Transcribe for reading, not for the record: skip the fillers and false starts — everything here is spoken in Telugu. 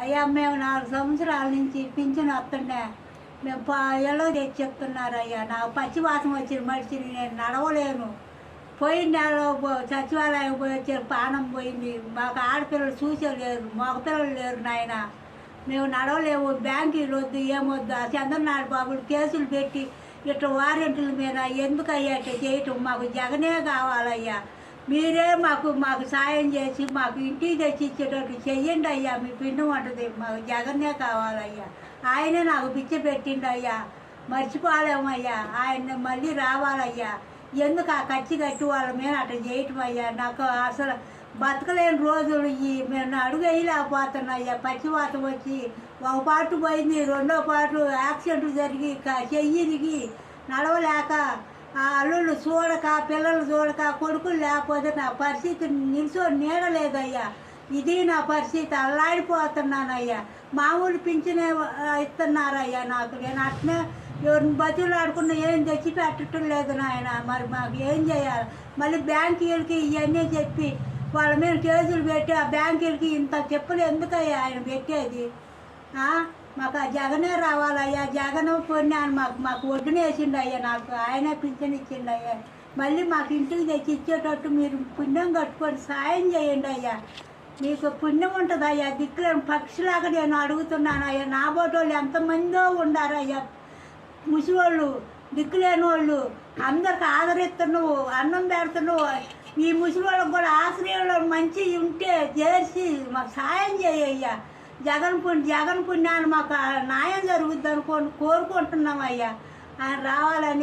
అయ్యా మేము 4 సంవత్సరాల నుంచి పింఛను వస్తుండే మేము ఎల్లో తెచ్చి చెప్తున్నారయ్యా. నాకు పచ్చివాసన వచ్చిన మనిషిని, నేను నడవలేను. పోయిన నెలలో సచివాలయం పోయి వచ్చారు, పానం పోయింది. మాకు ఆడపిల్లలు చూసేలేరు, మగపిల్లలు లేరు నాయన. మేము నడవలేము. బ్యాంకీలు వద్దు, ఏమొద్దు. ఆ చంద్రనారాయణ బాబులు కేసులు పెట్టి ఇట్లా వారెంట్ల మీద ఎందుకు అయ్యా ఇట్లా చేయటం? మాకు జగనే కావాలయ్యా. మీరే మాకు సాయం చేసి మాకు ఇంటికి తెచ్చి ఇచ్చేటట్టు చెయ్యండి అయ్యా. మీ పిండం ఉంటుంది, మాకు జగన్నే కావాలయ్యా. ఆయనే నాకు పిచ్చి పెట్టిండు అయ్యా. మర్చిపోలేమయ్యా. ఆయన మళ్ళీ రావాలయ్యా. ఎందుకు ఆ కచ్చి కట్టి వాళ్ళ మీద అట్లా చేయటం అయ్యా? నాకు అసలు బతకలేని రోజులు మేము అడుగు వేయలేకపోతున్నాయ్యా. పచ్చివాతం వచ్చి ఒక పాటు పోయింది, రెండో పాటు యాక్సిడెంట్ జరిగి చెయ్యిరిగి నడవలేక ఆ అల్లుళ్ళు చూడక, పిల్లలు చూడక, కొడుకులు లేకపోతే నా పరిస్థితి నిల్చొని నీడలేదయ్యా. ఇది నా పరిస్థితి. అల్లాడిపోతున్నానయ్యా. మామూలు పింఛనే ఇస్తున్నారయ్యా నాకు. నేను అట్నే ఎవరిని బతులు ఆడుకున్నా ఏం తెచ్చి పెట్టడం లేదు నాయన. మరి మాకు ఏం చేయాలి? మళ్ళీ బ్యాంకీలకి ఇవన్నీ చెప్పి వాళ్ళ మీద కేసులు పెట్టి ఆ బ్యాంకీలకి ఇంత చెప్పులు ఎందుకయ్యా ఆయన పెట్టేది? మాకు ఆ జగనే రావాలయ్యా. జగన్ పొన్నాను మాకు ఒడ్డునేసిండు అయ్యా. నాకు ఆయనే పింఛన్ ఇచ్చిండు అయ్యా. మళ్ళీ మాకు ఇంటికి తెచ్చి ఇచ్చేటట్టు మీరు పుణ్యం కట్టుకొని సాయం చేయండి అయ్యా. మీకు పుణ్యం ఉంటుంది అయ్యా. దిక్కులేని పక్షిలాగా నేను అడుగుతున్నాను అయ్యా. నా బోటోళ్ళు ఎంతమందో ఉండారయ్యా. ముసలోళ్ళు, దిక్కులేని వాళ్ళు అందరికి ఆదరిస్తున్నావు, అన్నం పెడుతున్నావు. ఈ ముసలివాళ్ళకి కూడా ఆశ్రయంలో మంచి ఉంటే చేసి మాకు సాయం చేయయ్యా. జగన్ పుణ్యాన్ని మాకు న్యాయం జరుగుద్ది కోరుకుంటున్నాం అయ్యా. ఆయన రావాలని